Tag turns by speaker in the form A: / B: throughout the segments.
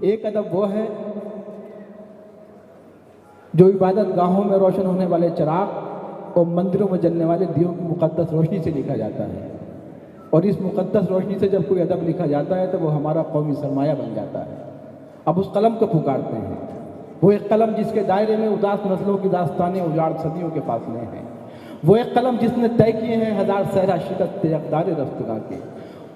A: एक अदब वो है जो इबादत गाहों में रोशन होने वाले चिराग और मंदिरों में जलने वाले दियों की मुक़द्दस रोशनी से लिखा जाता है। और इस मुक़द्दस रोशनी से जब कोई अदब लिखा जाता है तो वो हमारा कौमी सरमाया बन जाता है। अब उस कलम को पुकारते हैं, वो एक कलम जिसके दायरे में उदास नस्लों की दास्तानें उजाड़ सदियों के फासले हैं। वो एक कलम जिसने तय किए हैं हजार सहरा शिकस्त इक़दार रफ्तगा के।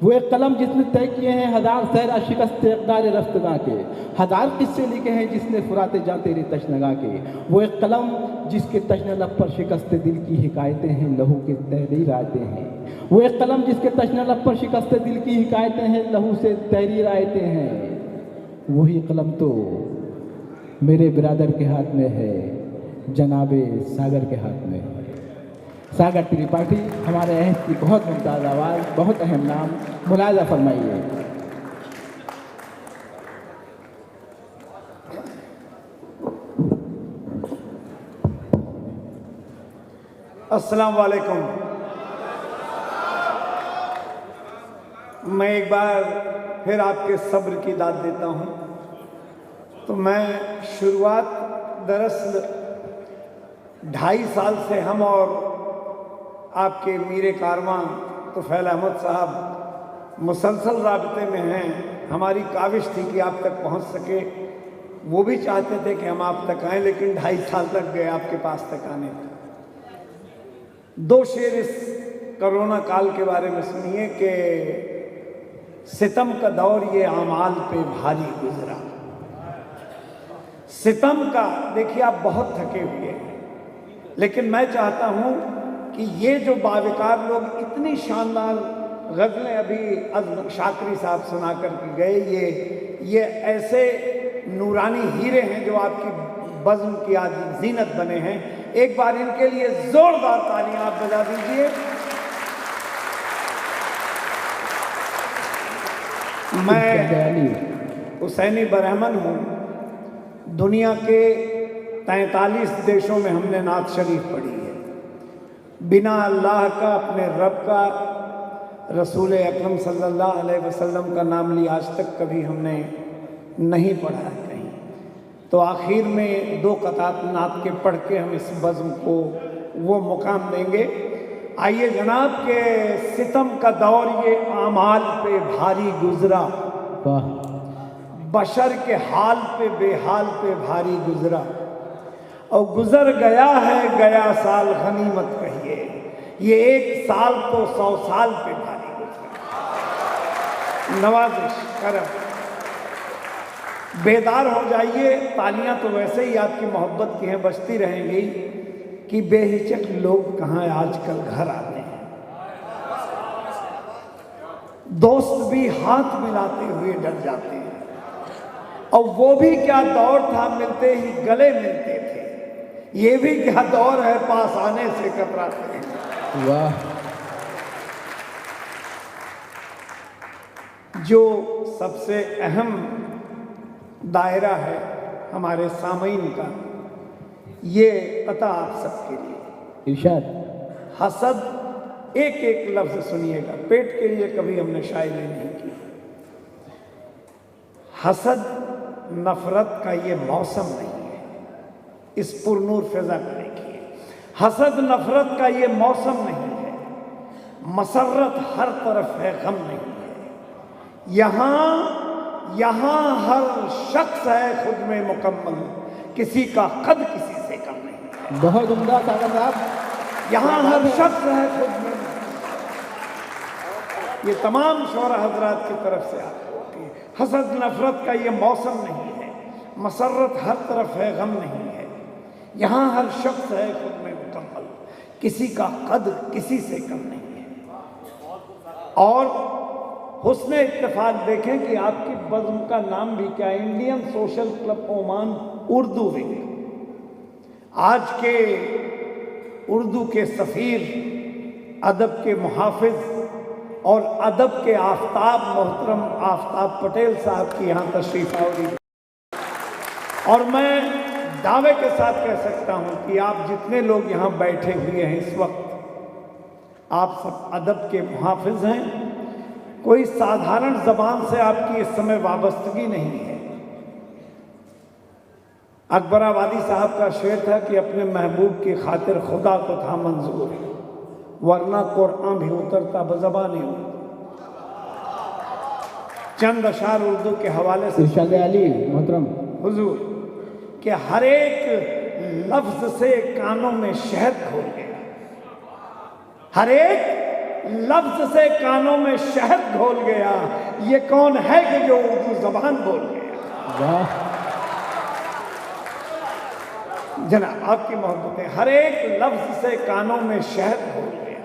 A: वो एक कलम जिसने तय किए हैं हजार सहरा शिकस्त इक़दार रफ्तगा के। हजार किस्से लिखे हैं जिसने फुराते जा तेरे तशनगा के। वो एक कलम जिसके तश्न लब पर शिकस्त दिल की हिकायतें हैं, लहू के तहरीर आयते हैं। वो एक कलम जिसके तश्न लब पर शिकस्त दिल की हिकायतें हैं, लहू से तहरीर आयते हैं। वही कलम तो मेरे बिरादर के हाथ में है, जनाबे सागर के हाथ में है। सागर त्रिपाठी हमारे अहद की बहुत मुमताज़ आवाज़, बहुत अहम नाम, मुलाज़ा फरमाइए।
B: अस्सलाम वालेकुम। मैं एक बार फिर आपके सब्र की दाद देता हूँ। तो मैं शुरुआत दरअसल 2.5 साल से हम और आपके मीरे कारवां तुफैल अहमद साहब मुसलसल राबते में हैं। हमारी काविश थी कि आप तक पहुंच सके, वो भी चाहते थे कि हम आप तक आएँ, लेकिन 2.5 साल लग गए आपके पास तक आने का। 2 शेर इस कोरोना काल के बारे में सुनिए कि सितम का दौर ये आमाल पे भारी गुजरा। सितम का देखिए, आप बहुत थके हुए हैं, लेकिन मैं चाहता हूं कि ये जो बाविकार लोग इतनी शानदार गज़लें अभी अज़्म शाकरी साहब सुना कर के गए, ये ऐसे नूरानी हीरे हैं जो आपकी बज़्म की आज जीनत बने हैं। एक बार इनके लिए जोरदार तालियां आप बजा दीजिए। मैं हुसैनी बरहमन हूँ। दुनिया के 43 देशों में हमने नात शरीफ पढ़ी है। बिना अल्लाह का, अपने रब का, रसूल अकरम सल्लल्लाहु अलैहि वसल्लम का नाम लिया आज तक कभी हमने नहीं पढ़ा है कहीं। तो आखिर में 2 क़तात नात के पढ़ के हम इस बज़्म को वो मुकाम देंगे। आइए जनाब के सितम का दौर ये आमाल पे भारी गुजरा, बशर के हाल पे बेहाल पे भारी गुजरा। और गुजर गया है गया साल गनीमत कहिए, ये 1 साल तो 100 साल पे भारी गुजरा। नवाजिश करम बेदार हो जाइए। तालियां तो वैसे ही आपकी मोहब्बत की हैं, बजती रहेंगी कि बेहिचक लोग कहाँ आजकल घर आते हैं। दोस्त भी हाथ मिलाते हुए डर जाते हैं। और वो भी क्या दौर था, मिलते ही गले मिलते थे। ये भी क्या दौर है, पास आने से कतराते हैं।
A: वाह। जो सबसे अहम दायरा है हमारे सामईन का, ये अता आप सबके लिए इरशाद। हसद, एक एक लफ्ज़ सुनिएगा, पेट के लिए कभी हमने शायरी नहीं की। हसद नफरत का ये मौसम नहीं है। इस पुरनूर फिजा को देखिए। हसद नफरत का ये मौसम नहीं है। मसर्रत हर तरफ है, गम नहीं है। यहाँ हर शख्स है खुद में मुकम्मल, किसी का कद किसी से कम नहीं है। बहुत उम्दा सागर साहब।
B: यहाँ हर शख्स है खुद में। ये तमाम शोरा हजरात की तरफ से आपको होती है। हसद नफरत का ये मौसम नहीं है। मसर्रत हर तरफ है, गम नहीं है। यहाँ हर शख्स है खुद में मुकम्मल, किसी का कद किसी से कम नहीं है। और हुस्न इत्तेफाक देखें कि आपकी बज़्म का नाम भी क्या, Indian social club Oman Urdu wing. आज के उर्दू के सफ़ीर, अदब के मुहाफ़िज़ और अदब के आफताब मोहतरम आफ्ताब पटेल साहब की यहाँ तशरीफ़ आवरी। और मैं दावे के साथ कह सकता हूँ कि आप जितने लोग यहाँ बैठे हुए हैं इस वक्त, आप सब अदब के मुहाफ़िज़ हैं। कोई साधारण ज़बान से आपकी इस समय वाबस्तगी नहीं है। अकबराबादी साहब का शेर था कि अपने महबूब की खातिर खुदा को था मंजूर, वरना कुरान भी उतरता बज़बान ही। चंद अशार उर्दू के हवाले से
A: इरशाद अली मोहतरम,
B: हुजूर कि हर एक लफ्ज से कानों में शहद घोल गया, हर एक लफ्ज से कानों में शहद घोल गया, ये कौन है कि जो उर्दू जबान बोल गया।
A: वाह
B: जनाब, आपकी मोहब्बतें, हर एक लफ्ज से कानों में शहद घोल गया,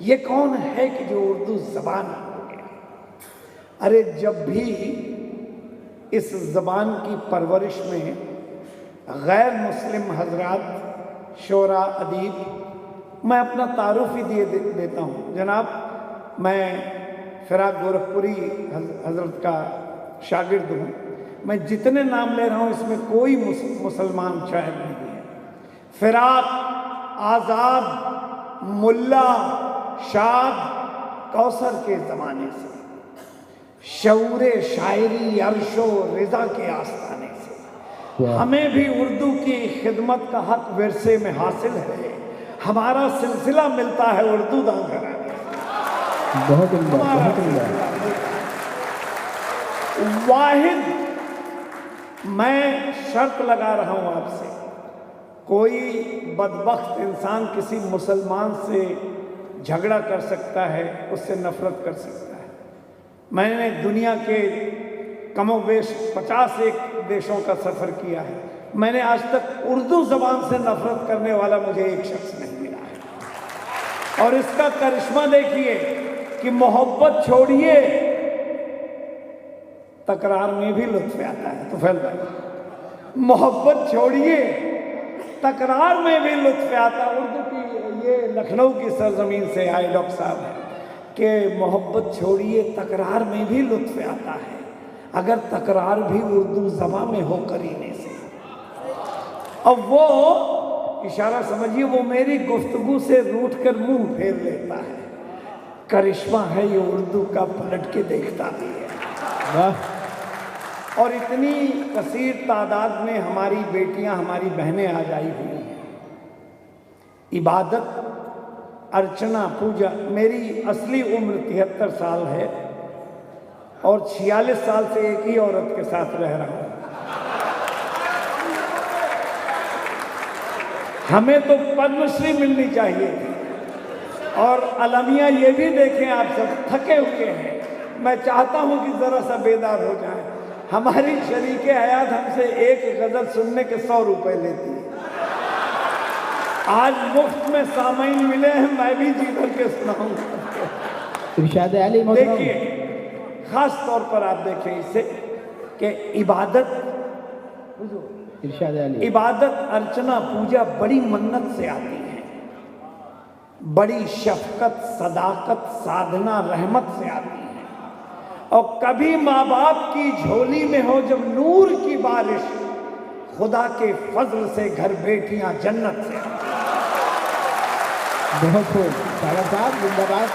B: ये कौन है कि जो उर्दू जबान हो गया। अरे जब भी इस जबान की परवरिश में गैर मुस्लिम हजरात, शोरा, अदीब, मैं अपना तारुफ ही देता हूँ। जनाब, मैं फिराक गोरखपुरी हजरत का शागिर्द हूँ। मैं जितने नाम ले रहा हूँ इसमें कोई मुसलमान शायद नहीं है। फिराक, आज़ाद, मुल्ला, शाद, कौसर के ज़माने से, शऊरे शायरी, अर्शो रिज़ा के आस्ताने से हमें भी उर्दू की खिदमत का हक विरसे में हासिल है। हमारा सिलसिला मिलता है उर्दू दां घराने से।
A: बहुत उम्दा, बहुत उम्दा।
B: वाहिद मैं शर्त लगा रहा हूं आपसे, कोई बदबख्त इंसान किसी मुसलमान से झगड़ा कर सकता है, उससे नफरत कर सकता है। मैंने दुनिया के कमोबेश 51 देशों का सफ़र किया है, मैंने आज तक उर्दू ज़बान से नफरत करने वाला मुझे एक शख्स नहीं मिला है। और इसका करिश्मा देखिए कि मोहब्बत छोड़िए, तकरार में भी लुत्फ़ आता है। तो फैल भाई, मोहब्बत छोड़िए, तकरार में भी लुत्फ़ आता है। उर्दू की ये लखनऊ की सरजमीन से आए डॉक्टर साहब हैं कि मोहब्बत छोड़िए, तकरार में भी लुत्फ़ आता है, अगर तकरार भी उर्दू ज़बान में हो करीने से। अब वो इशारा समझिए, वो मेरी गुफ्तगू से रूठ कर मुंह फेर लेता है। करिश्मा है ये उर्दू का, पलट के देखता भी है। और इतनी कसीर तादाद में हमारी बेटियां, हमारी बहनें आज आई हुई हैं। इबादत, अर्चना, पूजा। मेरी असली उम्र 73 साल है और 46 साल से एक ही औरत के साथ रह रहा हूं। हमें तो पद्मश्री मिलनी चाहिए। और अलमिया ये भी देखें, आप सब थके हुए हैं, मैं चाहता हूं कि जरा सा बेदार हो जाए। हमारी शरीके हयात हमसे एक गजल सुनने के 100 रुपए लेती है। आज मुफ्त में सामाइन मिले हैं, मैं भी जी भर के सुनाऊंगा।
A: इरशाद अली,
B: देखिए, खास तौर पर आप देखें इसे कि इबादत,
A: इरशाद अली,
B: इबादत, अर्चना, पूजा बड़ी मन्नत से आती है, बड़ी शफकत, सदाकत, साधना, रहमत से आती है। और कभी माँ बाप की झोली में हो जब नूर की बारिश, खुदा के फजल से घर बेटियां जन्नत से आती हैं।
A: बहुत खूब सागर साहब, जिंदाबाद।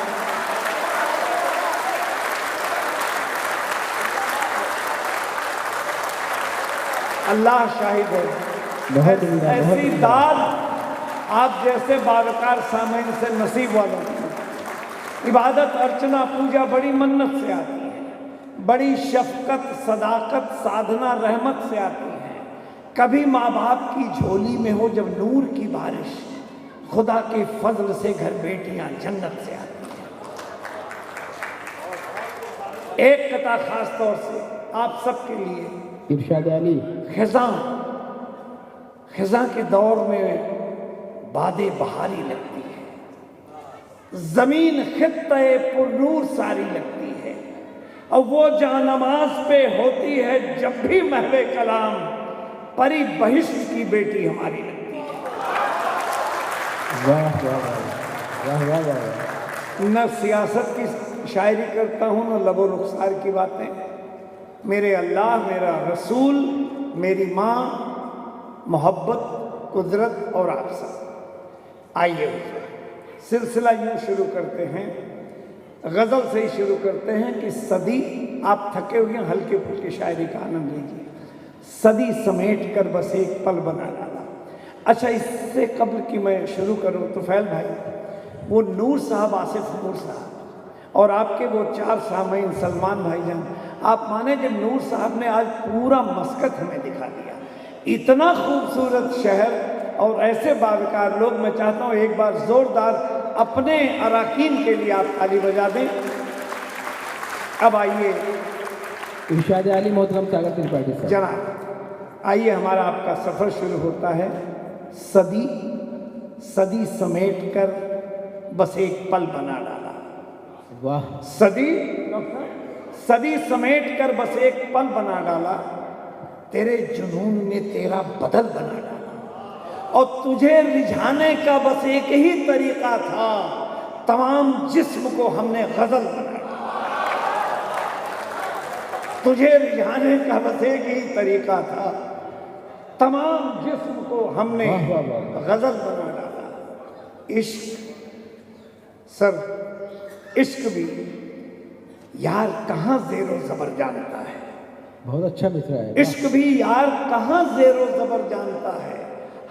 B: अल्लाह शाहिद है,
A: बहुत उम्दा, बहुत
B: ऐसी
A: उम्दा।
B: दाद आप जैसे बावकार सामईन से नसीब वालों की। इबादत, अर्चना, पूजा बड़ी मन्नत से आती है, बड़ी शफकत, सदाकत, साधना, रहमत से आती है। कभी माँ बाप की झोली में हो जब नूर की बारिश, खुदा के फजल से घर बेटियां जन्नत से आती हैं। एक कथा खास तौर से आप सबके लिए,
A: इरशाद अली,
B: खिज़ां के दौर में बादे बहारी लगती है, जमीन खित्ते पुरनूर सारी लगती है, और वो जानमाज पे होती है जब भी महवे कलाम, परी बहिश्त की बेटी हमारी लगती है।
A: वाह वाह वाह वाह वाह वाह।
B: न सियासत की शायरी करता हूँ, न लबो रुखसार की बातें। मेरे अल्लाह, मेरा रसूल, मेरी माँ, मोहब्बत, कुदरत और आप सब। आइए सिलसिला यूँ शुरू करते हैं, गज़ल से ही शुरू करते हैं कि सदी, आप थके हुए हैं, हल्के फुल्के शायरी का आनंद लीजिए। सदी समेट कर बस एक पल बना डाला। अच्छा, इससे कब्ल कि मैं शुरू करूं तो फैल भाई, वो नूर साहब, आसिफ नूर साहब और आपके वो 4 सामईन सलमान भाईजान, आप माने जब नूर साहब ने आज पूरा मस्कत हमें दिखा दिया, इतना खूबसूरत शहर और ऐसे बावकार लोग। मैं चाहता हूँ एक बार जोरदार अपने अराकीन के लिए आप ताली बजा दें। अब आइए
A: इरशाद अली मोहतरम सागर त्रिपाठी साहब।
B: जनाब, आइए हमारा आपका सफ़र शुरू होता है। सदी सदी समेट कर बस एक पल बना डाला।
A: वाह,
B: सदी सदी समेट कर बस एक पल बना डाला, तेरे जुनून ने तेरा बदल बना डाला। और तुझे रिझाने का बस एक ही तरीका था, तमाम जिस्म को हमने गजल बना डाला। तुझे रिझाने का बस एक ही तरीका था, तमाम जिस्म को हमने
A: वाह, वाह, वाह।
B: गजल बना डाला। इश्क सर, इश्क भी यार कहाँ ज़ेरो ज़बर जानता है।
A: बहुत अच्छा मिसरा है।
B: इश्क भी यार कहाँ ज़ेरो ज़बर जानता है,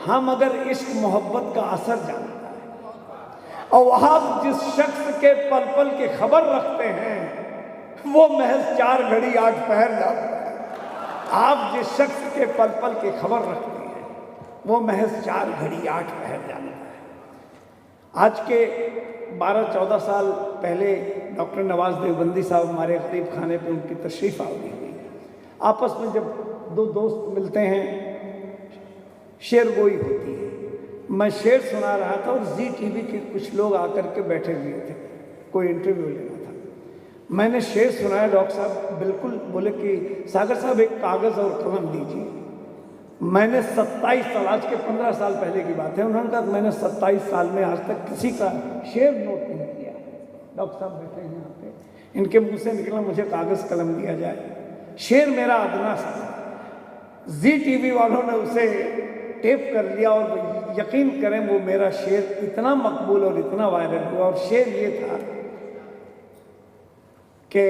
B: हम अगर इश्क मोहब्बत का असर जानता है। और आप जिस शख्स के पल पल की खबर रखते हैं, वो महज 4 घड़ी 8 पहर जानता है। आप जिस शख्स के पल पल की खबर रखते हैं, वो महज 4 घड़ी 8 पहर जानता है। आज के 12-14 साल पहले डॉक्टर नवाज देवबंदी साहब हमारे गरीब खाने पे उनकी तशरीफ़ आवरी हुई। आपस में जब 2 दोस्त मिलते हैं, शेर गोई होती है। मैं शेर सुना रहा था और जी टीवी के कुछ लोग आकर के बैठे हुए थे, कोई इंटरव्यू लेना था। मैंने शेर सुनाया, डॉक्टर साहब बिल्कुल बोले कि सागर साहब एक कागज़ और कलम दीजिए। मैंने 27 साल, आज के 15 साल पहले की बात है, उन्होंने कहा मैंने 27 साल में आज तक किसी का शेर नोट नहीं किया। डॉक्टर साहब बैठे हैं यहाँ पे, इनके मुंह से निकला मुझे कागज़ कलम दिया जाए। शेर मेरा अदना सा था, जी टीवी वालों ने उसे टेप कर लिया और यकीन करें वो मेरा शेर इतना मकबूल और इतना वायरल हुआ। और शेर ये था कि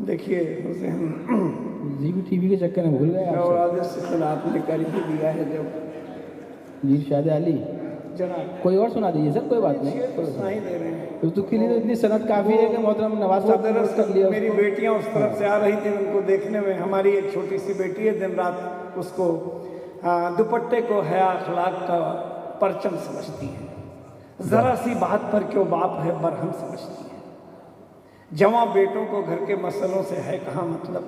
B: देखिए
A: जी टीवी के चक्कर में भूल गए आप।
B: आपने कर ही दिया है जब
A: जी इरशाद अली।
B: जनाब
A: कोई और सुना दीजिए सर, कोई बात नहीं।
B: तो सुना ही दे रहे हैं।
A: तो के लिए तो इतनी सनत काफ़ी है कि मोहतरम नवाज साहब ने
B: दरअसल
A: कर लिया
B: मेरी
A: उसको।
B: बेटियां उस तरफ से आ रही थी, उनको देखने में। हमारी एक छोटी सी बेटी है, दिन रात उसको दुपट्टे को हया अखलाक का परचम समझती है। ज़रा सी बात पर क्यों बाप है बरहम समझती है। जवां बेटों को घर के मसलों से है कहाँ मतलब,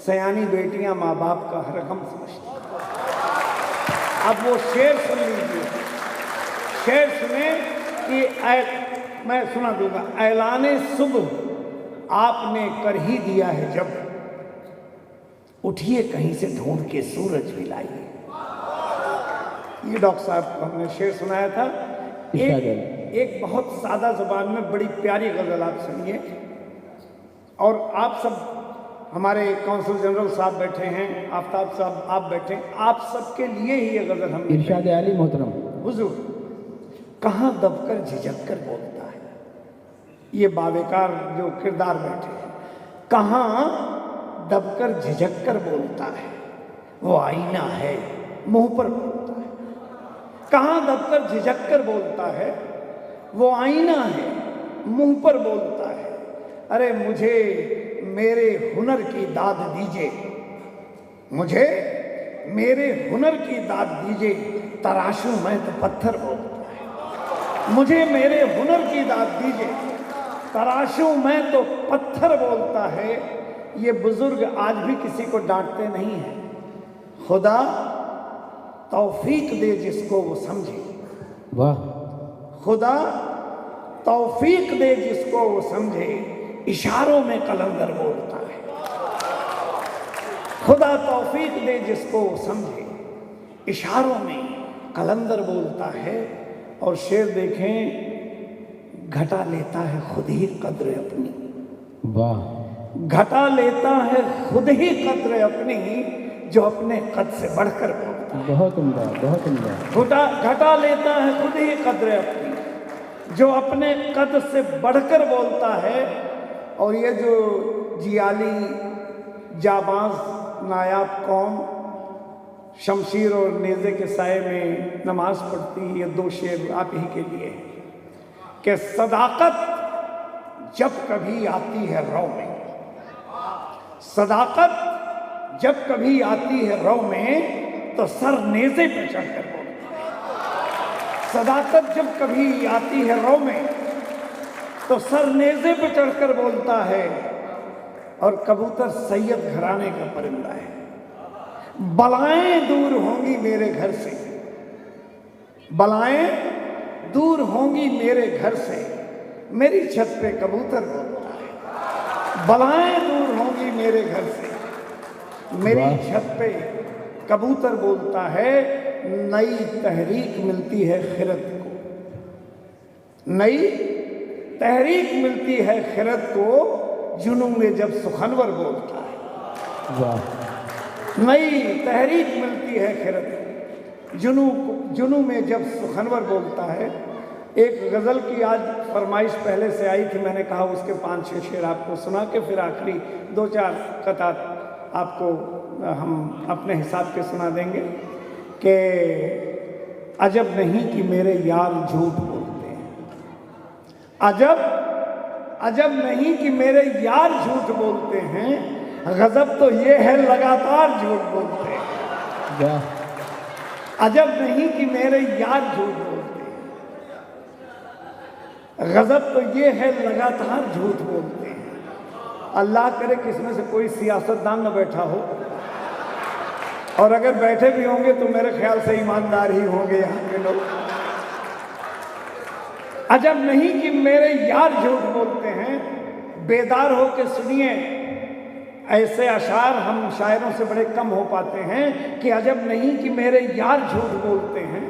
B: सयानी बेटियां माँ बाप का हर गम समझती हैं। अब वो शेर सुन लीजिए, शेर सुने कि मैं सुना दूंगा। ऐलाने सुबह आपने कर ही दिया है जब, उठिए कहीं से ढूंढ के सूरज भी लाइए। ये डॉक्टर साहब को हमने शेर सुनाया था। एक बहुत सादा जुबान में बड़ी प्यारी गज़ल आप सुनिए। और आप सब हमारे कौंसल जनरल साहब बैठे हैं, आफ्ताब साहब आप बैठे, आप सबके लिए ही ये गज़ल हम
A: इरशाद अली मोहतरम।
B: हुजूर कहाँ दबकर झिझक कर बोलता है, ये बावेकार जो किरदार बैठे हैं, कहाँ दबकर झिझक कर बोलता है, वो आईना है मुंह पर बोलता है। कहाँ दबकर झिझक कर बोलता है, वो आईना है मुंह पर बोलता है। अरे मुझे मेरे हुनर की दाद दीजिए, मुझे मेरे हुनर की दाद दीजिए, तराशूं मैं तो पत्थर बोलता है। मुझे मेरे हुनर की दाद दीजिए, तराशूं मैं तो पत्थर बोलता है। ये बुजुर्ग आज भी किसी को डांटते नहीं हैं। खुदा तौफीक दे जिसको वो समझे।
A: वाह।
B: खुदा तौफीक दे जिसको वो समझे, इशारों में कलंदर बोलता है। खुदा तौफीक दे जिसको वो समझे, इशारों में कलंदर बोलता है। और शेर देखें, घटा लेता है खुद ही कद्र अपनी।
A: वाह।
B: घटा लेता है खुद ही कद्र अपनी, जो अपने कद से बढ़कर बोलता है।
A: बहुत उम्दा, बहुत उम्दा।
B: घटा लेता है खुद ही कद्र अपनी, जो अपने कद से बढ़कर बोलता है। और ये जो जियाली जाबाज नायाब कौम शमशीर और नेज़े के साए में नमाज पढ़ती है, ये 2 शेर आप ही के लिए हैं कि सदाकत जब कभी आती है रौ में, सदाकत जब कभी आती है रौ में तो सर नेज़े पे चढ़कर बोलता है। सदाकत जब कभी आती है रौ में तो सर नेज़े पे चढ़कर बोलता है। और कबूतर सैयद घराने का परिंदा है। बलाएं दूर होंगी मेरे घर से, बलाएं दूर होंगी मेरे घर से, मेरी छत पे कबूतर बोलता है। बलाएं दूर होंगी मेरे घर से, मेरी छत पे कबूतर बोलता है। नई तहरीक मिलती है खिरत को, नई तहरीक मिलती है खिरत को, जुनू में जब सुखनवर बोलता है।
A: वाह।
B: नई तहरीक मिलती है खिरत, जुनू में जब सुखनवर बोलता है। एक गज़ल की आज फरमाइश पहले से आई थी, मैंने कहा उसके 5-6 शेर आपको सुना के फिर आखिरी 2-4 कतार आपको हम अपने हिसाब के सुना देंगे कि अजब नहीं कि मेरे यार झूठ बोलते हैं, अजब नहीं कि मेरे यार झूठ बोलते हैं, गजब तो ये है लगातार झूठ बोलते हैं। अजब नहीं कि मेरे यार झूठ बोलते हैं, गजब तो ये है लगातार झूठ बोलते हैं। अल्लाह करे कि इसमें से कोई सियासतदान न बैठा हो, और अगर बैठे भी होंगे तो मेरे ख्याल से ईमानदार ही होंगे यहाँ के लोग। अजब नहीं कि मेरे यार झूठ बोलते हैं, बेदार हो के सुनिए ऐसे अशार हम शायरों से बड़े कम हो पाते हैं कि अजब नहीं कि मेरे यार झूठ बोलते हैं,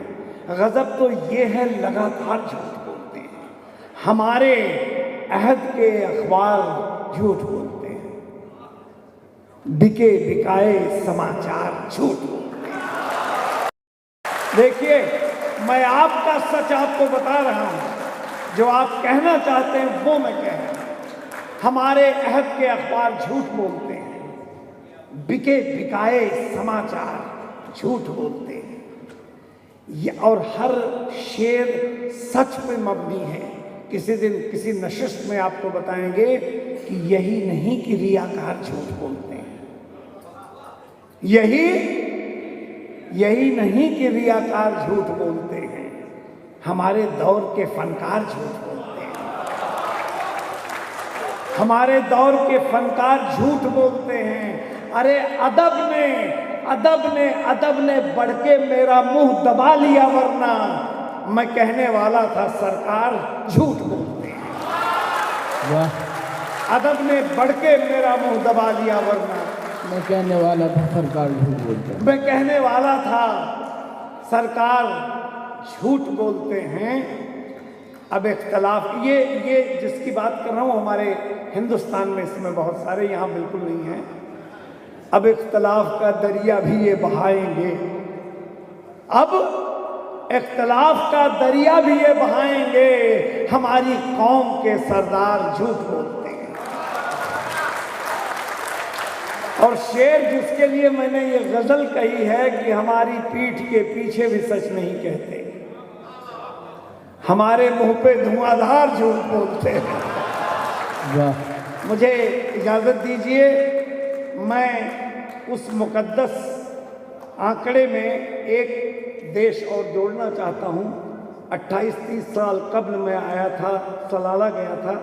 B: गजब तो ये है लगातार झूठ बोलते हैं। हमारे अहद के अखबार झूठ बोलते हैं, बिके बिकाए समाचार झूठ बोलते हैं। देखिए, मैं आपका सच आपको बता रहा हूं, जो आप कहना चाहते हैं वो मैं कह रहा हूं। हमारे अहद के अखबार झूठ बोलते हैं, बिके बिकाए समाचार झूठ बोलते हैं, और हर शेर सच पे मबनी है। किसी दिन किसी नशिस्त में आपको बताएंगे कि यही नहीं कि रियाकार झूठ बोलते हैं, यही नहीं कि रियाकार झूठ बोलते हैं, हमारे दौर के फनकार झूठ बोलते हैं, हमारे दौर के फनकार झूठ बोलते हैं। अरे अदब ने बढ़ के मेरा मुंह दबा लिया, वरना मैं कहने वाला था सरकार झूठ बोलते हैं।
A: वाह।
B: अदब ने बढ़ के मेरा मुंह दबा लिया, वरना
A: मैं कहने वाला था सरकार झूठ बोलते हैं,
B: मैं कहने वाला था सरकार झूठ बोलते हैं। अब इख्तलाफ ये जिसकी बात कर रहा हूँ हमारे हिंदुस्तान में इसमें बहुत सारे, यहाँ बिल्कुल नहीं है। अब इख्तलाफ का दरिया भी ये बहाएंगे, अब इख्तलाफ का दरिया भी ये बहाएंगे, हमारी कौम के सरदार झूठ बोलते हैं। और शेर जिसके लिए मैंने ये गजल कही है कि हमारी पीठ के पीछे भी सच नहीं कहते, हमारे मुंह पे धुआंधार झूठ बोलते हैं।
A: वाह।
B: मुझे इजाज़त दीजिए, मैं उस मुकद्दस आंकड़े में एक देश और जोड़ना चाहता हूँ। 28-30 साल कब्ल मैं आया था, सलाला गया था।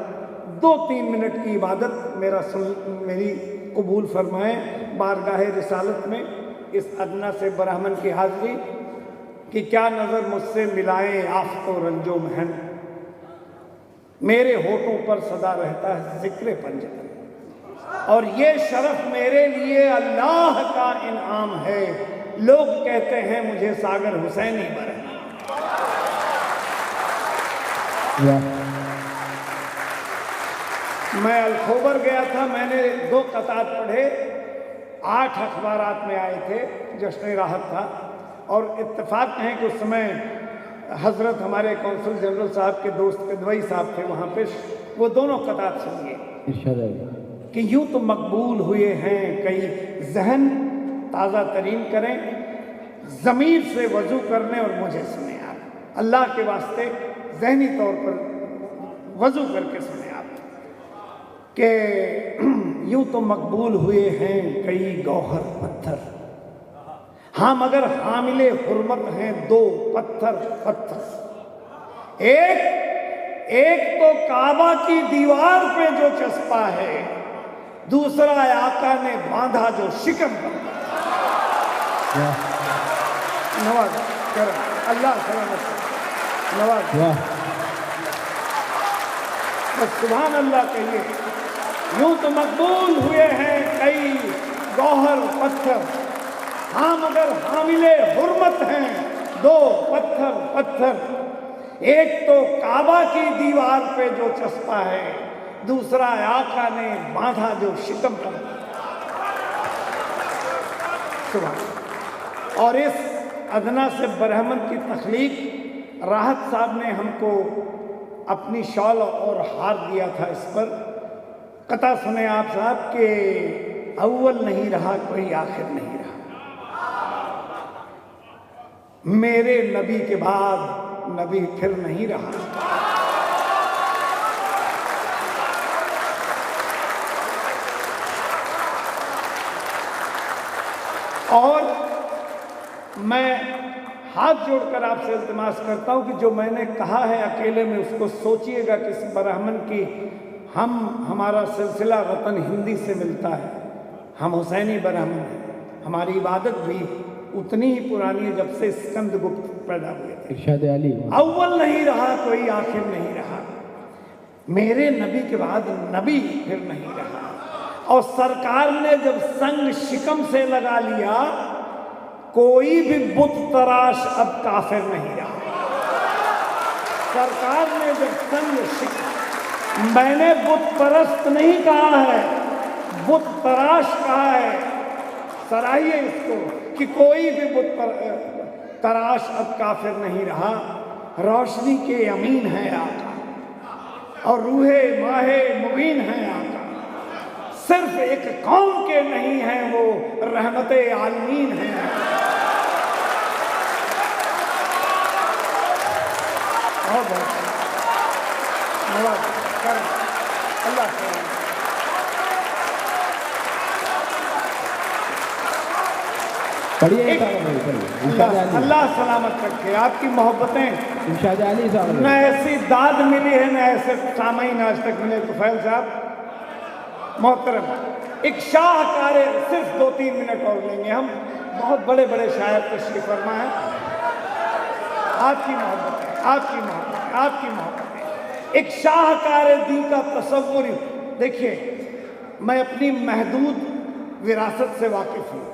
B: 2-3 मिनट की इबादत मेरी कबूल फरमाएं बारगाहे रिसालत में, इस अदना से ब्राह्मण की हाज़िरी कि क्या नज़र मुझसे मिलाएं आफ़त और रंजो महन, मेरे होठों पर सदा रहता है जिक्र पंजतन, और ये शरफ मेरे लिए अल्लाह का इनाम है। लोग कहते हैं मुझे सागर हुसैनी बरहन। मैं अलखोबर गया था, मैंने 2 कतार पढ़े, 8 अखबारात में आए थे, जश्न राहत था। और इत्तेफाक है कि उस समय हजरत हमारे कौंसल जनरल साहब के दोस्त कदवई साहब थे वहाँ पे, वो दोनों कतार सुनिए। कि यूं तो मकबूल हुए हैं कई, जहन ताज़ा तरीन करें, ज़मीर से वज़ू करने और मुझे सुने आप। अल्लाह के वास्ते ज़हनी तौर पर वज़ू करके सुने आप कि यूं तो मकबूल हुए हैं कई गौहर पत्थर, हाँ मगर हामिले हुर्मत हैं दो पत्थर पत्थर। एक तो काबा की दीवार पे जो चस्पा है, दूसरा आका ने बांधा जो शिकम पर। नवाज करम, अल्लाह सलामत नवाज, बस सुभान अल्लाह कहिए। यूं तो मकबूल हुए हैं कई गौहर पत्थर, हाँ मगर हामिले हुर्मत हैं दो पत्थर पत्थर। एक तो काबा की दीवार पे जो चस्पा है, दूसरा आका ने बांधा जो शिकम पर। सुभान। और इस अदना से बरहमन की तख्लीक राहत साहब ने हमको अपनी शॉल और हार दिया था। इस पर कथा सुने आप साहब के अव्वल नहीं रहा कोई आखिर नहीं रहा, मेरे नबी के बाद नबी फिर नहीं रहा। और मैं हाथ जोड़कर आपसे इल्तिमास करता हूं कि जो मैंने कहा है अकेले में उसको सोचिएगा किसी ब्राह्मण की। हमारा सिलसिला वतन हिंदी से मिलता है, हम हुसैनी ब्राह्मण हैं, हमारी इबादत भी उतनी ही पुरानी है जब से स्कंदगुप्त पैदा हुए थे।
A: इरशाद अली
B: अव्वल नहीं रहा कोई आखिर नहीं रहा, मेरे नबी के बाद नबी फिर नहीं रहा। और सरकार ने जब संग शिकम से लगा लिया, कोई भी बुत तराश अब काफिर नहीं रहा। सरकार ने जब संग शिकम, मैंने बुत परस्त नहीं कहा है, बुत तराश कहा है। सराहिए इसको कि कोई भी बुत तराश अब काफिर नहीं रहा। रोशनी के अमीन है आका और रूहे माहे मुबीन है आका, सिर्फ एक कौम के नहीं है वो रहमते आलमीन है। बहुत अल्लाह
A: पढ़िए
B: अल्लाह सलामत रखे आपकी मोहब्बतें।
A: इरशाद अली साहब
B: न ऐसी दाद मिली है न ऐसे सामईन आज तक मिले। तुफैल साहब मोहतरम, एक शाहकार, सिर्फ 2-3 मिनट और लेंगे हम, बहुत बड़े बड़े शायर तशरीफ फरमा है। आपकी मोहब्बत, आपकी मोहब्बत, आपकी मोहब्बत। एक शाहकार दी का तसव्वुर। देखिए, मैं अपनी महदूद विरासत से वाकिफ हूँ,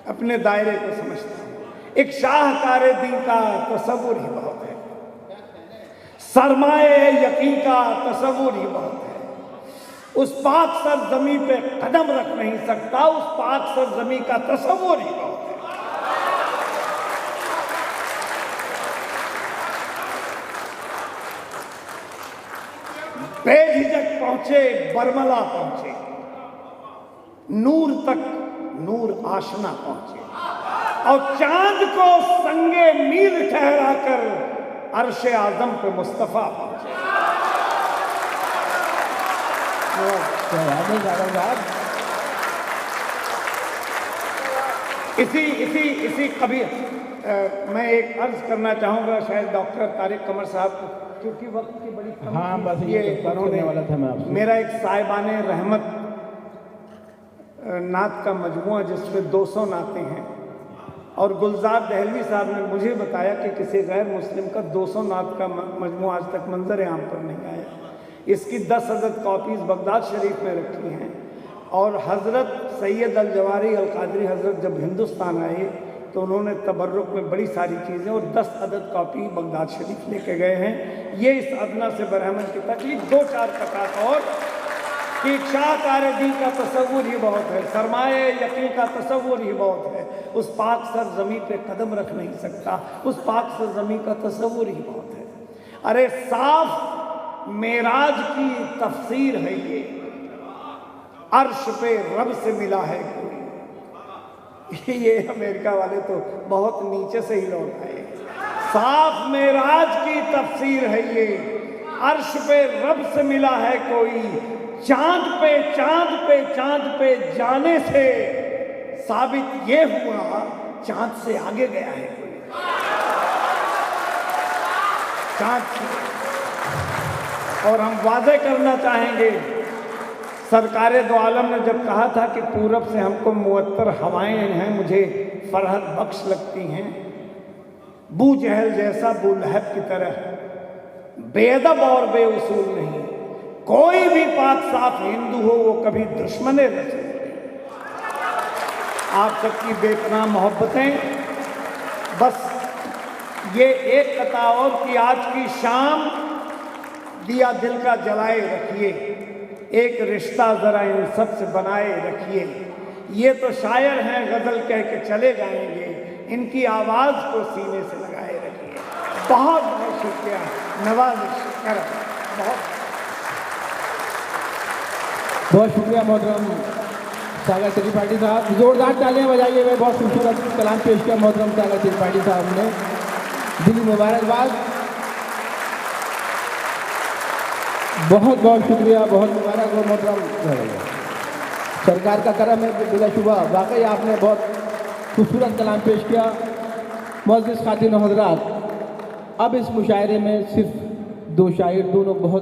B: अपने दायरे को समझता हूँ। एक शाहकार दी का तसव्वुर ही बहुत है, सरमाए यकीन का तसव्वुर ही बहुत है। उस पाक सरजमी पे कदम रख नहीं सकता, उस पाक सरजमी का तसव्वुर ही बहुत है। बेझिझक पहुंचे, बरमला पहुंचे, नूर तक नूर आशना पहुंचे और चांद को संगे मील ठहरा कर अर्शे आजम पे मुस्तफा पहुंचे। इसी कभी मैं एक अर्ज करना चाहूंगा शायद डॉक्टर तारिक कमर साहब को, क्योंकि वक्त की बड़ी कमी।
A: हाँ, बस ये करने वाला था मैं आपसे।
B: मेरा एक साहिबाने रहमत नात का मजमुआ जिसमें 200 नातें हैं, और गुलजार दहलवी साहब ने मुझे बताया कि किसी गैर मुस्लिम का 200 नात का मजमुआ आज तक मंजर आम पर नहीं आया। इसकी 10 अदद कॉपीज़ बगदाद शरीफ में रखी हैं। और हज़रत सैयद अल जवारी अल कादरी हज़रत जब हिंदुस्तान आए तो उन्होंने तबर्रुक में बड़ी सारी चीज़ें और 10 अदद कॉपी बगदाद शरीफ लेके गए हैं। ये इस अदना से बरहमन की तकलीफ 2-4 कटात और कि शाहकार दी का तसव्वुर ही बहुत है, सरमाए यकीन का तसव्वुर ही बहुत है। उस पाक सर ज़मी पे कदम रख नहीं सकता, उस पाक सर ज़मी का तसव्वुर ही बहुत है। अरे साफ मेराज की तफसीर है ये, अर्श पे रब से मिला है कोई। ये अमेरिका वाले तो बहुत नीचे से ही लौट आए। साफ मेराज की तफसीर है ये। अर्श पे रब से मिला है कोई, चांद पे चांद पे चांद पे जाने से साबित ये हुआ चांद से आगे गया है कोई। चांद से। और हम वादे करना चाहेंगे, सरकारे दो आलम ने जब कहा था कि पूरब से हमको मुअत्तर हवाएं हैं मुझे फरहत बख्श लगती हैं, बू जहल जैसा बू लहब की तरह बेअदब और बेउसूल नहीं, कोई भी पाक साफ हिंदू हो वो कभी दुश्मने रसूल नहीं। आप सबकी बेपनाह मोहब्बतें। बस ये एक कथा और कि आज की शाम दिया दिल का जलाए रखिए, एक रिश्ता जरा इन सब से बनाए रखिए। ये तो शायर हैं, गजल कह के चले जाएंगे, इनकी आवाज़ को सीने से लगाए रखिए। बहुत बहुत शुक्रिया, नवाज़िश कर
A: बहुत शुक्रिया मोहतरम सागर त्रिपाठी साहब। जोरदार तालियां बजाइए। वे बहुत खूबसूरत कलाम पेश किया मोहतरम सागर त्रिपाठी साहब ने। दिली मुबारकबाद। बहुत बहुत शुक्रिया, बहुत मुबारक हो मोहतरम। सरकार का करम है बिलाशुबा, वाकई आपने बहुत खूबसूरत कलाम पेश किया। मुअज़्ज़िज़ ख़ातिन हज़रात, अब इस मुशायरे में सिर्फ दो शायर, दोनों बहुत